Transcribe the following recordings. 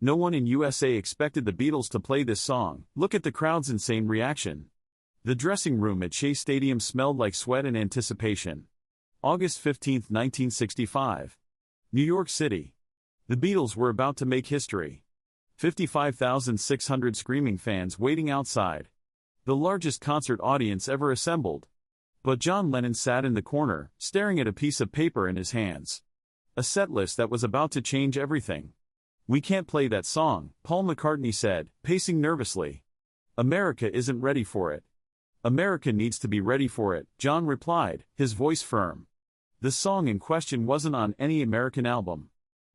No one in USA expected the Beatles to play this song. Look at the crowd's insane reaction. The dressing room at Shea Stadium smelled like sweat and anticipation. August 15, 1965. New York City. The Beatles were about to make history. 55,600 screaming fans waiting outside. The largest concert audience ever assembled. But John Lennon sat in the corner, staring at a piece of paper in his hands. A set list that was about to change everything. "We can't play that song," Paul McCartney said, pacing nervously. "America isn't ready for it." "America needs to be ready for it," John replied, his voice firm. The song in question wasn't on any American album.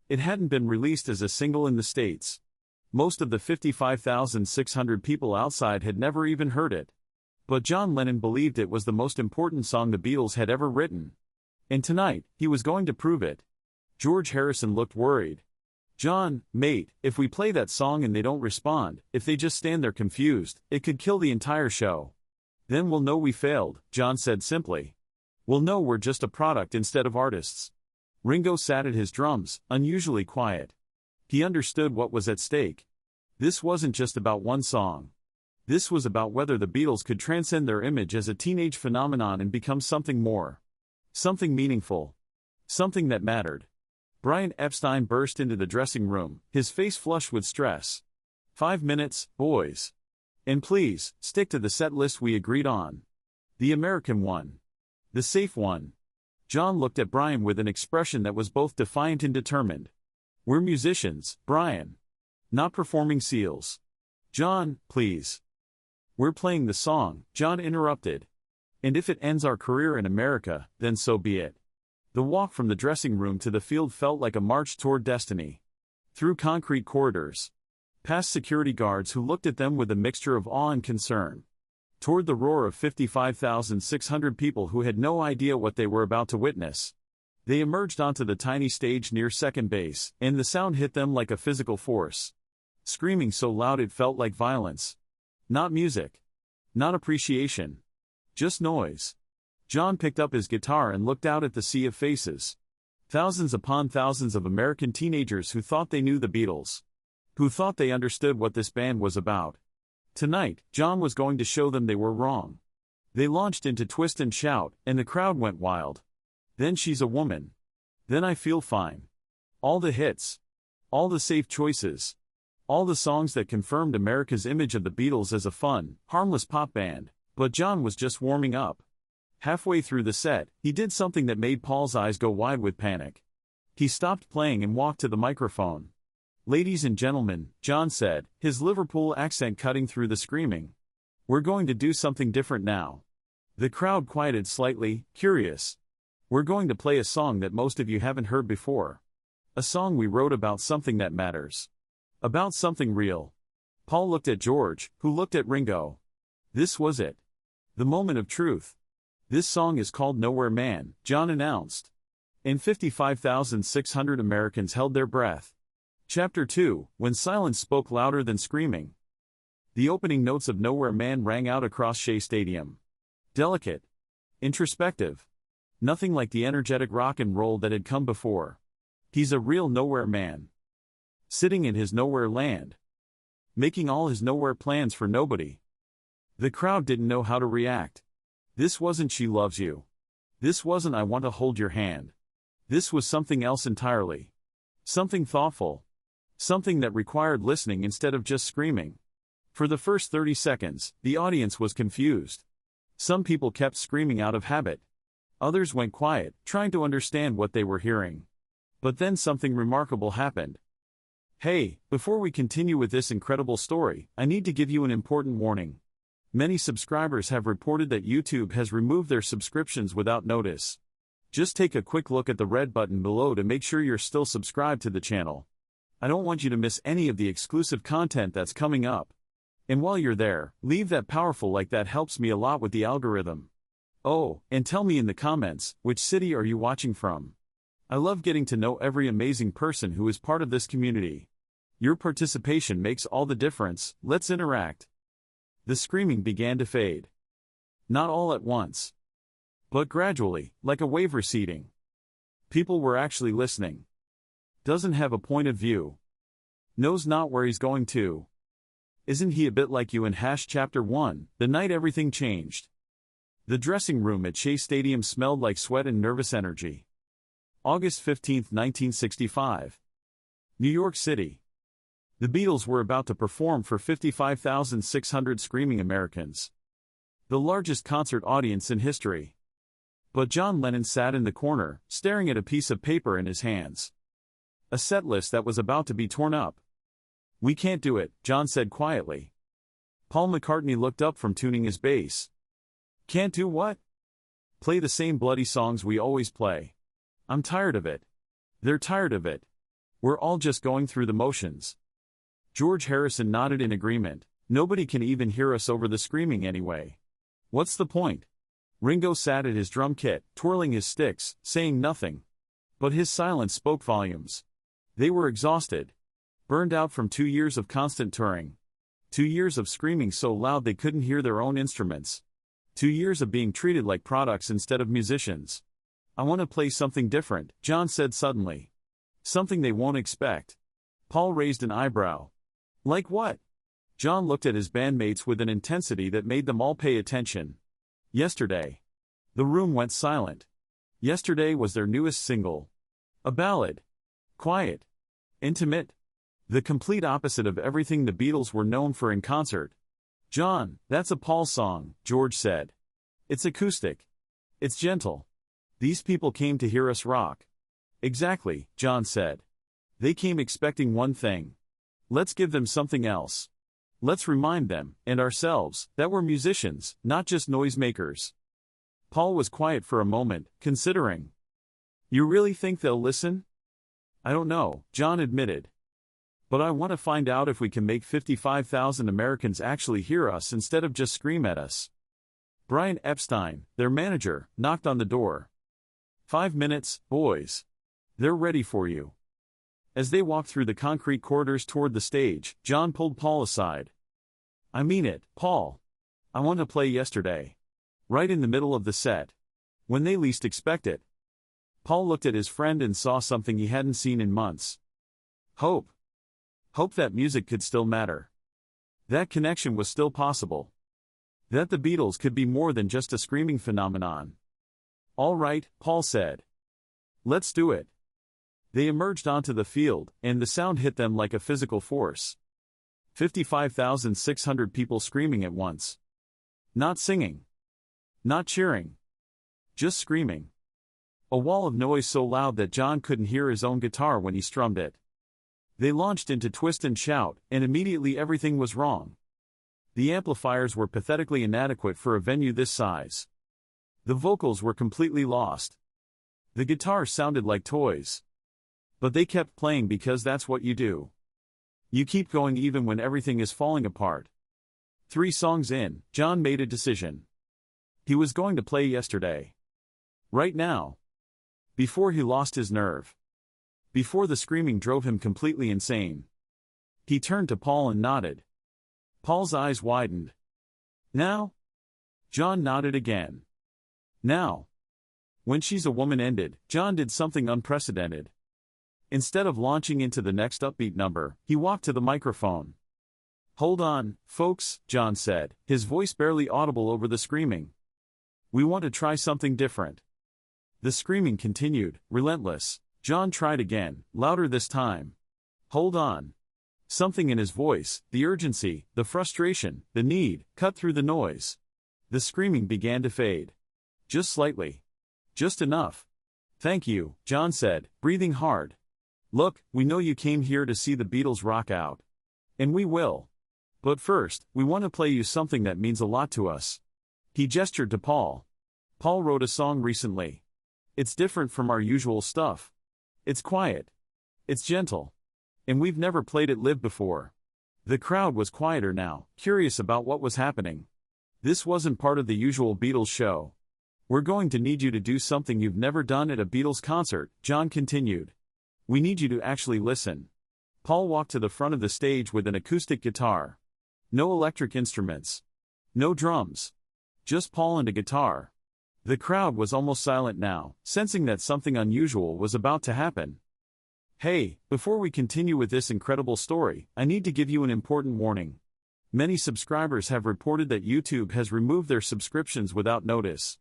It hadn't been released as a single in the States. Most of the 55,600 people outside had never even heard it. But John Lennon believed it was the most important song the Beatles had ever written. And tonight, he was going to prove it. George Harrison looked worried. "John, mate, if we play that song and they don't respond, if they just stand there confused, it could kill the entire show." "Then we'll know we failed," John said simply. "We'll know we're just a product instead of artists." Ringo sat at his drums, unusually quiet. He understood what was at stake. This wasn't just about one song. This was about whether the Beatles could transcend their image as a teenage phenomenon and become something more. Something meaningful. Something that mattered. Brian Epstein burst into the dressing room, his face flushed with stress. 5 minutes, boys. And please, stick to the set list we agreed on. The American one. The safe one." John looked at Brian with an expression that was both defiant and determined. "We're musicians, Brian. Not performing seals." "John, please." "We're playing the song," John interrupted. "And if it ends our career in America, then so be it." The walk from the dressing room to the field felt like a march toward destiny. Through concrete corridors. Past security guards who looked at them with a mixture of awe and concern. Toward the roar of 55,600 people who had no idea what they were about to witness. They emerged onto the tiny stage near second base, and the sound hit them like a physical force. Screaming so loud it felt like violence. Not music. Not appreciation. Just noise. John picked up his guitar and looked out at the sea of faces. Thousands upon thousands of American teenagers who thought they knew the Beatles. Who thought they understood what this band was about. Tonight, John was going to show them they were wrong. They launched into Twist and Shout, and the crowd went wild. Then She's a Woman. Then I Feel Fine. All the hits. All the safe choices. All the songs that confirmed America's image of the Beatles as a fun, harmless pop band. But John was just warming up. Halfway through the set, he did something that made Paul's eyes go wide with panic. He stopped playing and walked to the microphone. "Ladies and gentlemen," John said, his Liverpool accent cutting through the screaming. "We're going to do something different now." The crowd quieted slightly, curious. "We're going to play a song that most of you haven't heard before. A song we wrote about something that matters. About something real." Paul looked at George, who looked at Ringo. This was it. The moment of truth. "This song is called Nowhere Man," John announced. And 55,600 Americans held their breath. Chapter 2, When Silence Spoke Louder Than Screaming. The opening notes of Nowhere Man rang out across Shea Stadium. Delicate. Introspective. Nothing like the energetic rock and roll that had come before. He's a real nowhere man. Sitting in his nowhere land. Making all his nowhere plans for nobody. The crowd didn't know how to react. This wasn't She Loves You. This wasn't I Want to Hold Your Hand. This was something else entirely. Something thoughtful. Something that required listening instead of just screaming. For the first 30 seconds, the audience was confused. Some people kept screaming out of habit. Others went quiet, trying to understand what they were hearing. But then something remarkable happened. Hey, before we continue with this incredible story, I need to give you an important warning. Many subscribers have reported that YouTube has removed their subscriptions without notice. Just take a quick look at the red button below to make sure you're still subscribed to the channel. I don't want you to miss any of the exclusive content that's coming up. And while you're there, leave that powerful like, that helps me a lot with the algorithm. Oh, and tell me in the comments, which city are you watching from? I love getting to know every amazing person who is part of this community. Your participation makes all the difference. Let's interact. The screaming began to fade. Not all at once. But gradually, like a wave receding. People were actually listening. Doesn't have a point of view. Knows not where he's going to. Isn't he a bit like you in Chapter 1, the night everything changed? The dressing room at Shea Stadium smelled like sweat and nervous energy. August 15, 1965. New York City. The Beatles were about to perform for 55,600 screaming Americans. The largest concert audience in history. But John Lennon sat in the corner, staring at a piece of paper in his hands. A set list that was about to be torn up. "We can't do it," John said quietly. Paul McCartney looked up from tuning his bass. "Can't do what?" "Play the same bloody songs we always play. I'm tired of it. They're tired of it. We're all just going through the motions." George Harrison nodded in agreement. "Nobody can even hear us over the screaming anyway. What's the point?" Ringo sat at his drum kit, twirling his sticks, saying nothing. But his silence spoke volumes. They were exhausted. Burned out from 2 years of constant touring. 2 years of screaming so loud they couldn't hear their own instruments. 2 years of being treated like products instead of musicians. "I want to play something different," John said suddenly. "Something they won't expect." Paul raised an eyebrow. "Like what?" John looked at his bandmates with an intensity that made them all pay attention. "Yesterday." The room went silent. Yesterday was their newest single. A ballad. Quiet. Intimate. The complete opposite of everything the Beatles were known for in concert. "John, that's a Paul song," George said. "It's acoustic. It's gentle. These people came to hear us rock." "Exactly," John said. "They came expecting one thing. Let's give them something else. Let's remind them, and ourselves, that we're musicians, not just noisemakers." Paul was quiet for a moment, considering. "You really think they'll listen?" "I don't know," John admitted. "But I want to find out if we can make 55,000 Americans actually hear us instead of just scream at us." Brian Epstein, their manager, knocked on the door. "5 minutes, boys. They're ready for you." As they walked through the concrete corridors toward the stage, John pulled Paul aside. "I mean it, Paul. I want to play Yesterday. Right in the middle of the set. When they least expect it." Paul looked at his friend and saw something he hadn't seen in months. Hope. Hope that music could still matter. That connection was still possible. That the Beatles could be more than just a screaming phenomenon. "All right," Paul said. "Let's do it." They emerged onto the field, and the sound hit them like a physical force. 55,600 people screaming at once. Not singing. Not cheering. Just screaming. A wall of noise so loud that John couldn't hear his own guitar when he strummed it. They launched into twist and shout, and immediately everything was wrong. The amplifiers were pathetically inadequate for a venue this size. The vocals were completely lost. The guitars sounded like toys. But they kept playing because that's what you do. You keep going even when everything is falling apart. 3 songs in, John made a decision. He was going to play Yesterday. Right now. Before he lost his nerve. Before the screaming drove him completely insane. He turned to Paul and nodded. Paul's eyes widened. "Now?" John nodded again. "Now." When She's a Woman ended, John did something unprecedented. Instead of launching into the next upbeat number, he walked to the microphone. "Hold on, folks," John said, his voice barely audible over the screaming. "We want to try something different." The screaming continued, relentless. John tried again, louder this time. "Hold on." Something in his voice, the urgency, the frustration, the need, cut through the noise. The screaming began to fade. Just slightly. Just enough. "Thank you," John said, breathing hard. "Look, we know you came here to see the Beatles rock out. And we will. But first, we want to play you something that means a lot to us." He gestured to Paul. "Paul wrote a song recently. It's different from our usual stuff. It's quiet. It's gentle. And we've never played it live before." The crowd was quieter now, curious about what was happening. "This wasn't part of the usual Beatles show. We're going to need you to do something you've never done at a Beatles concert," John continued. "We need you to actually listen." Paul walked to the front of the stage with an acoustic guitar. No electric instruments. No drums. Just Paul and a guitar. The crowd was almost silent now, sensing that something unusual was about to happen. Hey, before we continue with this incredible story, I need to give you an important warning. Many subscribers have reported that YouTube has removed their subscriptions without notice.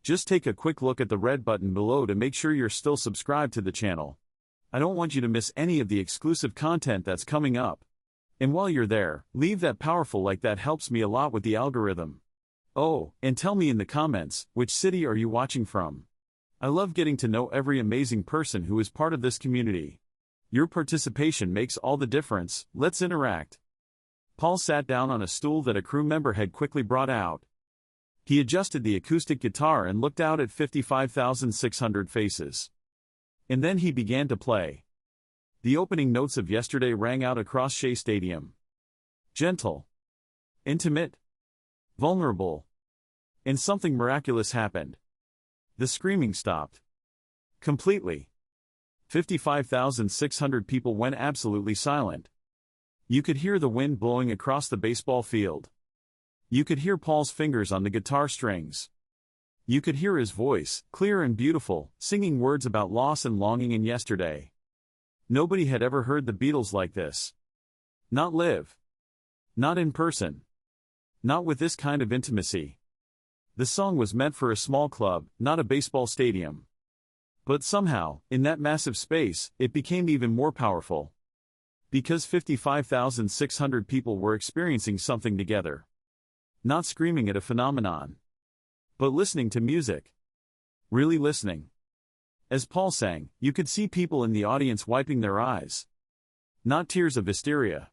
Just take a quick look at the red button below to make sure you're still subscribed to the channel. I don't want you to miss any of the exclusive content that's coming up. And while you're there, leave that powerful like, that helps me a lot with the algorithm. Oh, and tell me in the comments, which city are you watching from? I love getting to know every amazing person who is part of this community. Your participation makes all the difference. Let's interact. Paul sat down on a stool that a crew member had quickly brought out. He adjusted the acoustic guitar and looked out at 55,600 faces. And then he began to play. The opening notes of Yesterday rang out across Shea Stadium. Gentle. Intimate. Vulnerable. And something miraculous happened. The screaming stopped. Completely. 55,600 people went absolutely silent. You could hear the wind blowing across the baseball field. You could hear Paul's fingers on the guitar strings. You could hear his voice, clear and beautiful, singing words about loss and longing in yesterday. Nobody had ever heard the Beatles like this. Not live. Not in person. Not with this kind of intimacy. The song was meant for a small club, not a baseball stadium. But somehow, in that massive space, it became even more powerful. Because 55,600 people were experiencing something together. Not screaming at a phenomenon. But listening to music. Really listening. As Paul sang, you could see people in the audience wiping their eyes. Not tears of hysteria.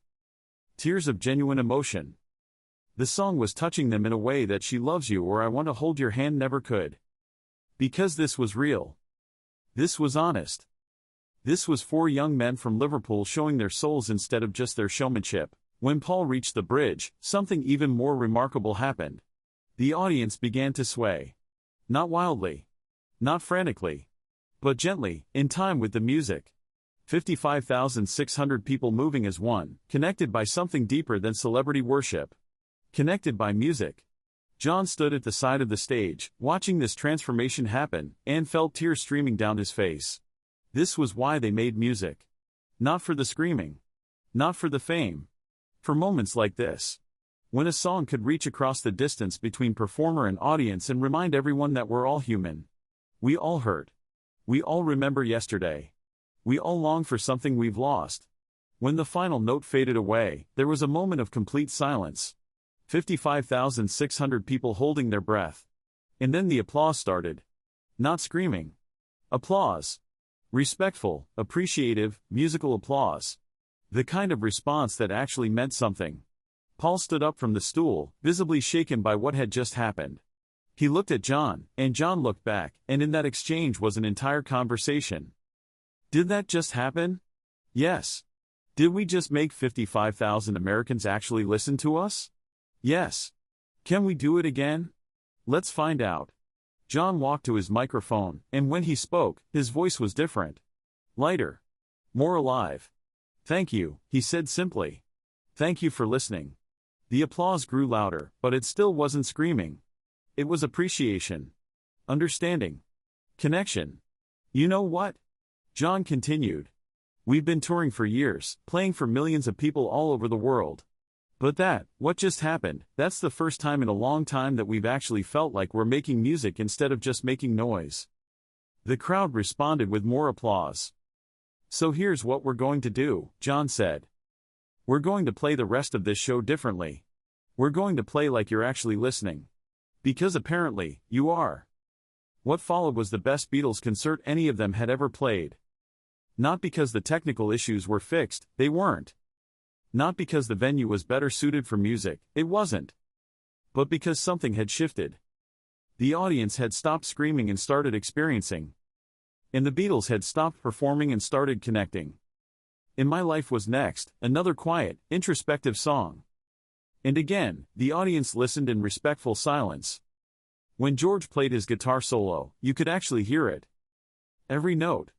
Tears of genuine emotion. The song was touching them in a way that She Loves You or I Want to Hold Your Hand never could. Because this was real. This was honest. This was four young men from Liverpool showing their souls instead of just their showmanship. When Paul reached the bridge, something even more remarkable happened. The audience began to sway. Not wildly. Not frantically. But gently, in time with the music. 55,600 people moving as one, connected by something deeper than celebrity worship. Connected by music. John stood at the side of the stage, watching this transformation happen, and felt tears streaming down his face. This was why they made music. Not for the screaming. Not for the fame. For moments like this. When a song could reach across the distance between performer and audience and remind everyone that we're all human. We all hurt. We all remember yesterday. We all long for something we've lost. When the final note faded away, there was a moment of complete silence. 55,600 people holding their breath. And then the applause started. Not screaming. Applause. Respectful, appreciative, musical applause. The kind of response that actually meant something. Paul stood up from the stool, visibly shaken by what had just happened. He looked at John, and John looked back, and in that exchange was an entire conversation. Did that just happen? Yes. Did we just make 55,000 Americans actually listen to us? Yes. Can we do it again? Let's find out. John walked to his microphone, and when he spoke, his voice was different. Lighter. More alive. Thank you, he said simply. Thank you for listening. The applause grew louder, but it still wasn't screaming. It was appreciation. Understanding. Connection. You know what? John continued. We've been touring for years, playing for millions of people all over the world. But what just happened, that's the first time in a long time that we've actually felt like we're making music instead of just making noise. The crowd responded with more applause. So here's what we're going to do, John said. We're going to play the rest of this show differently. We're going to play like you're actually listening. Because apparently, you are. What followed was the best Beatles concert any of them had ever played. Not because the technical issues were fixed, they weren't. Not because the venue was better suited for music, it wasn't. But because something had shifted. The audience had stopped screaming and started experiencing. And the Beatles had stopped performing and started connecting. In My Life Was Next, another quiet, introspective song. And again, the audience listened in respectful silence. When George played his guitar solo, you could actually hear it. Every note.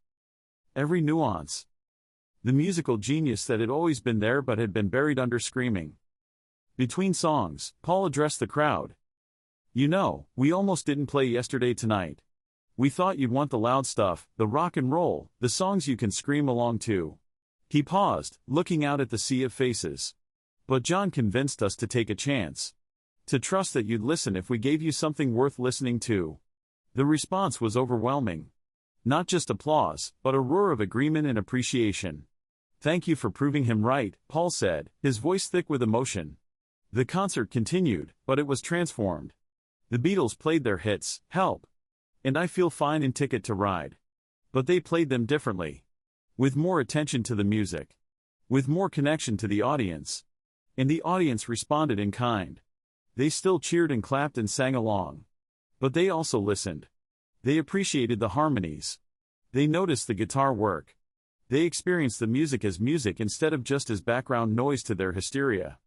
Every nuance. The musical genius that had always been there but had been buried under screaming. Between songs, Paul addressed the crowd. You know, we almost didn't play Yesterday tonight. We thought you'd want the loud stuff, the rock and roll, the songs you can scream along to." He paused, looking out at the sea of faces. "But John convinced us to take a chance. To trust that you'd listen if we gave you something worth listening to." The response was overwhelming. Not just applause, but a roar of agreement and appreciation. "Thank you for proving him right," Paul said, his voice thick with emotion. The concert continued, but it was transformed. The Beatles played their hits, Help, and I Feel Fine and Ticket to Ride. But they played them differently. With more attention to the music. With more connection to the audience. And the audience responded in kind. They still cheered and clapped and sang along. But they also listened. They appreciated the harmonies. They noticed the guitar work. They experienced the music as music instead of just as background noise to their hysteria.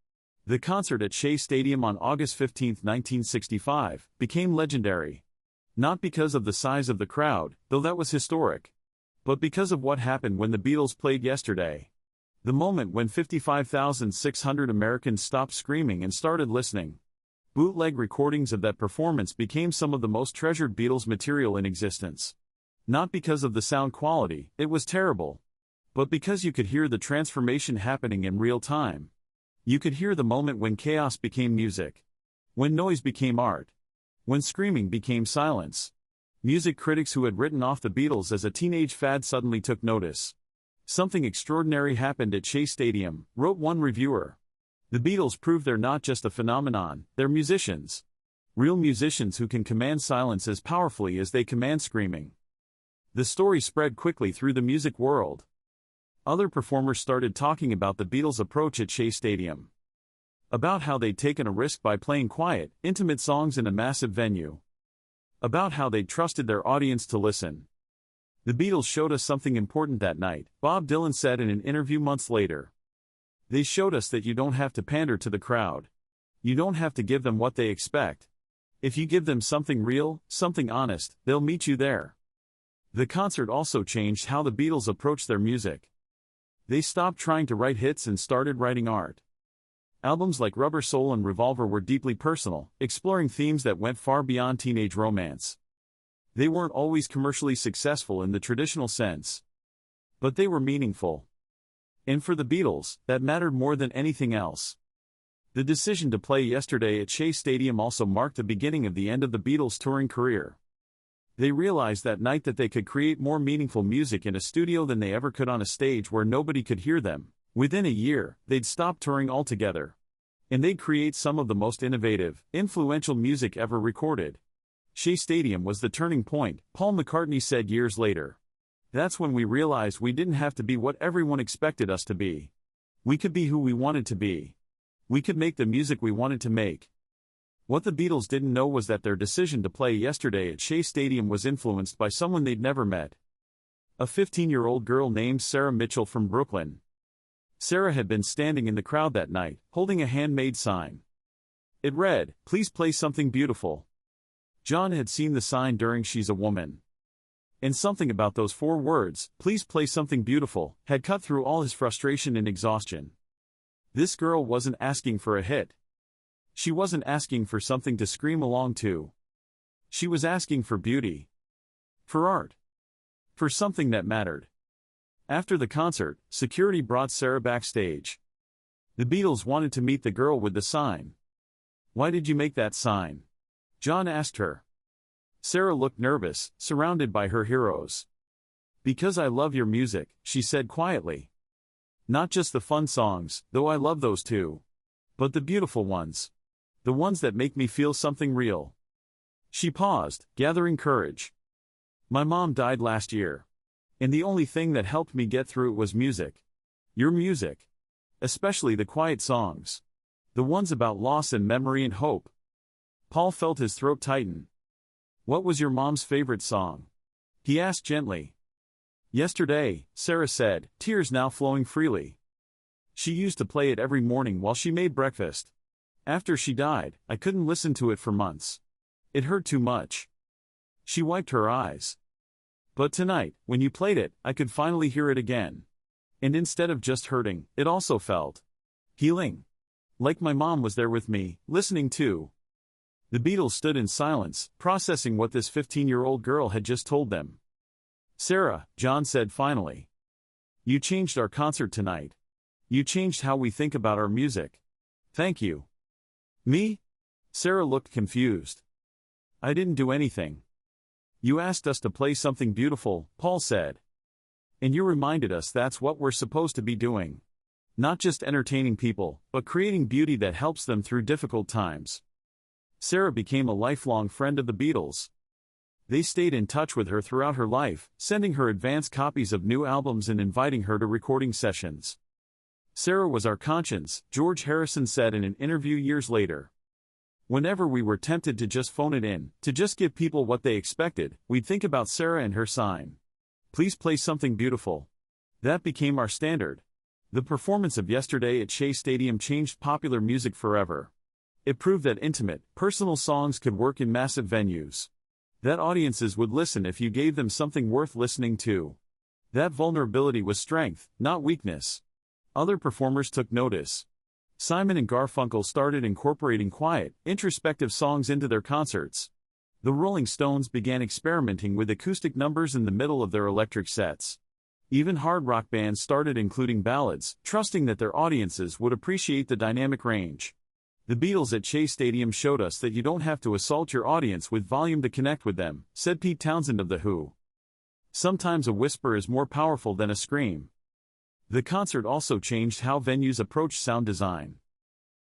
The concert at Shea Stadium on August 15, 1965, became legendary. Not because of the size of the crowd, though that was historic. But because of what happened when the Beatles played yesterday. The moment when 55,600 Americans stopped screaming and started listening. Bootleg recordings of that performance became some of the most treasured Beatles material in existence. Not because of the sound quality, it was terrible. But because you could hear the transformation happening in real time. You could hear the moment when chaos became music. When noise became art. When screaming became silence. Music critics who had written off the Beatles as a teenage fad suddenly took notice. "Something extraordinary happened at Shea Stadium," wrote one reviewer. "The Beatles prove they're not just a phenomenon, they're musicians. Real musicians who can command silence as powerfully as they command screaming." The story spread quickly through the music world. Other performers started talking about the Beatles' approach at Shea Stadium. About how they'd taken a risk by playing quiet, intimate songs in a massive venue. About how they'd trusted their audience to listen. "The Beatles showed us something important that night," Bob Dylan said in an interview months later. "They showed us that you don't have to pander to the crowd. You don't have to give them what they expect. If you give them something real, something honest, they'll meet you there." The concert also changed how the Beatles approached their music. They stopped trying to write hits and started writing art. Albums like Rubber Soul and Revolver were deeply personal, exploring themes that went far beyond teenage romance. They weren't always commercially successful in the traditional sense. But they were meaningful. And for the Beatles, that mattered more than anything else. The decision to play yesterday at Shea Stadium also marked the beginning of the end of the Beatles' touring career. They realized that night that they could create more meaningful music in a studio than they ever could on a stage where nobody could hear them. Within a year, they'd stop touring altogether. And they'd create some of the most innovative, influential music ever recorded. Shea Stadium was the turning point, Paul McCartney said years later. "That's when we realized we didn't have to be what everyone expected us to be. We could be who we wanted to be. We could make the music we wanted to make." What the Beatles didn't know was that their decision to play yesterday at Shea Stadium was influenced by someone they'd never met. A 15-year-old girl named Sarah Mitchell from Brooklyn. Sarah had been standing in the crowd that night, holding a handmade sign. It read, "Please play something beautiful." John had seen the sign during She's a Woman. And something about those 4 words, "Please play something beautiful," had cut through all his frustration and exhaustion. This girl wasn't asking for a hit. She wasn't asking for something to scream along to. She was asking for beauty. For art. For something that mattered. After the concert, security brought Sarah backstage. The Beatles wanted to meet the girl with the sign. "Why did you make that sign?" John asked her. Sarah looked nervous, surrounded by her heroes. "Because I love your music," she said quietly. "Not just the fun songs, though I love those too. But the beautiful ones. The ones that make me feel something real." She paused, gathering courage. "My mom died last year. And the only thing that helped me get through it was music. Your music. Especially the quiet songs. The ones about loss and memory and hope." Paul felt his throat tighten. "What was your mom's favorite song?" he asked gently. "Yesterday," Sarah said, tears now flowing freely. "She used to play it every morning while she made breakfast. After she died, I couldn't listen to it for months. It hurt too much." She wiped her eyes. "But tonight, when you played it, I could finally hear it again. And instead of just hurting, it also felt healing. Like my mom was there with me, listening too." The Beatles stood in silence, processing what this 15-year-old girl had just told them. "Sarah," John said finally. "You changed our concert tonight. You changed how we think about our music. Thank you." "Me?" Sarah looked confused. "I didn't do anything. You asked us to play something beautiful," Paul said. "And you reminded us that's what we're supposed to be doing. Not just entertaining people, but creating beauty that helps them through difficult times." Sarah became a lifelong friend of the Beatles. They stayed in touch with her throughout her life, sending her advance copies of new albums and inviting her to recording sessions. "Sarah was our conscience," George Harrison said in an interview years later. "Whenever we were tempted to just phone it in, to just give people what they expected, we'd think about Sarah and her sign. Please play something beautiful. That became our standard." The performance of Yesterday at Shea Stadium changed popular music forever. It proved that intimate, personal songs could work in massive venues. That audiences would listen if you gave them something worth listening to. That vulnerability was strength, not weakness. Other performers took notice. Simon and Garfunkel started incorporating quiet, introspective songs into their concerts. The Rolling Stones began experimenting with acoustic numbers in the middle of their electric sets. Even hard rock bands started including ballads, trusting that their audiences would appreciate the dynamic range. The Beatles at Shea Stadium showed us that you don't have to assault your audience with volume to connect with them, said Pete Townsend of The Who. "Sometimes a whisper is more powerful than a scream." The concert also changed how venues approached sound design.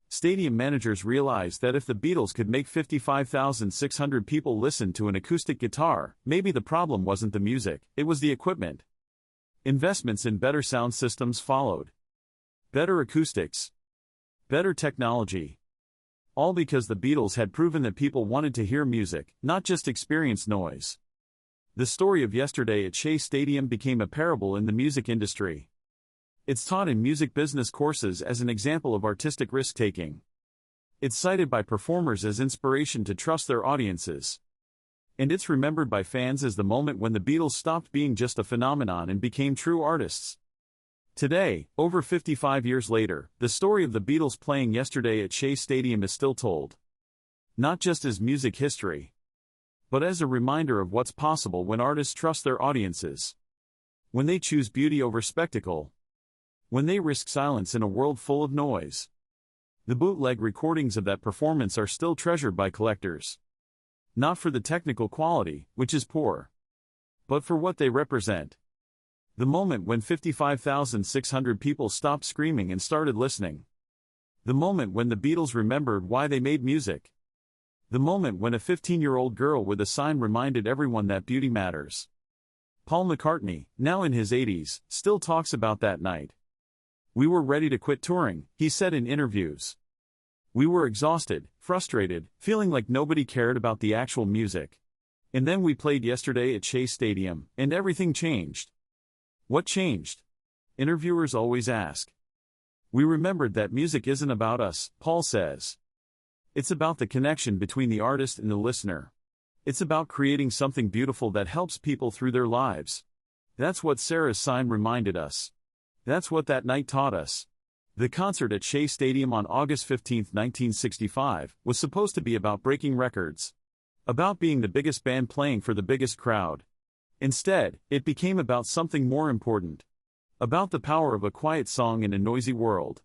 Stadium managers realized that if the Beatles could make 55,600 people listen to an acoustic guitar, maybe the problem wasn't the music, it was the equipment. Investments in better sound systems followed. Better acoustics. Better technology. All because the Beatles had proven that people wanted to hear music, not just experience noise. The story of Yesterday at Shea Stadium became a parable in the music industry. It's taught in music business courses as an example of artistic risk-taking. It's cited by performers as inspiration to trust their audiences. And it's remembered by fans as the moment when the Beatles stopped being just a phenomenon and became true artists. Today, over 55 years later, the story of the Beatles playing Yesterday at Shea Stadium is still told. Not just as music history, but as a reminder of what's possible when artists trust their audiences. When they choose beauty over spectacle. When they risk silence in a world full of noise. The bootleg recordings of that performance are still treasured by collectors. Not for the technical quality, which is poor, but for what they represent. The moment when 55,600 people stopped screaming and started listening. The moment when the Beatles remembered why they made music. The moment when a 15-year-old girl with a sign reminded everyone that beauty matters. Paul McCartney, now in his 80s, still talks about that night. "We were ready to quit touring," he said in interviews. "We were exhausted, frustrated, feeling like nobody cared about the actual music. And then we played Yesterday at Shea Stadium, and everything changed." What changed? Interviewers always ask. "We remembered that music isn't about us," Paul says. "It's about the connection between the artist and the listener. It's about creating something beautiful that helps people through their lives. That's what Sarah's sign reminded us. That's what that night taught us." The concert at Shea Stadium on August 15, 1965, was supposed to be about breaking records. About being the biggest band playing for the biggest crowd. Instead, it became about something more important. About the power of a quiet song in a noisy world.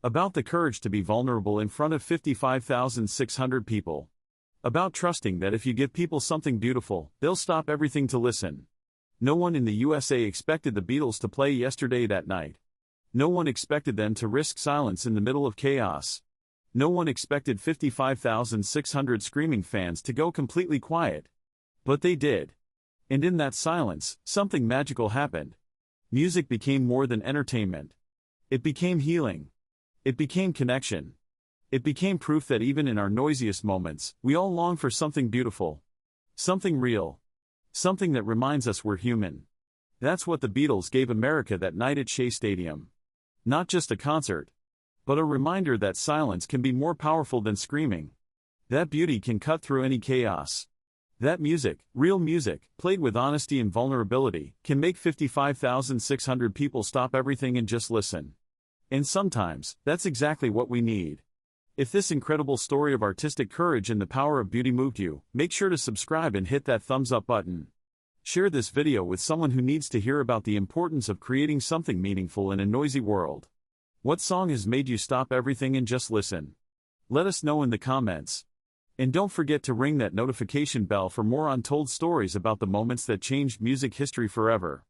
About the courage to be vulnerable in front of 55,600 people. About trusting that if you give people something beautiful, they'll stop everything to listen. No one in the USA expected the Beatles to play Yesterday that night. No one expected them to risk silence in the middle of chaos. No one expected 55,600 screaming fans to go completely quiet. But they did. And in that silence, something magical happened. Music became more than entertainment. It became healing. It became connection. It became proof that even in our noisiest moments, we all long for something beautiful. Something real. Something that reminds us we're human. That's what the Beatles gave America that night at Shea Stadium. Not just a concert, but a reminder that silence can be more powerful than screaming. That beauty can cut through any chaos. That music, real music, played with honesty and vulnerability, can make 55,600 people stop everything and just listen. And sometimes, that's exactly what we need. If this incredible story of artistic courage and the power of beauty moved you, make sure to subscribe and hit that thumbs up button. Share this video with someone who needs to hear about the importance of creating something meaningful in a noisy world. What song has made you stop everything and just listen? Let us know in the comments. And don't forget to ring that notification bell for more untold stories about the moments that changed music history forever.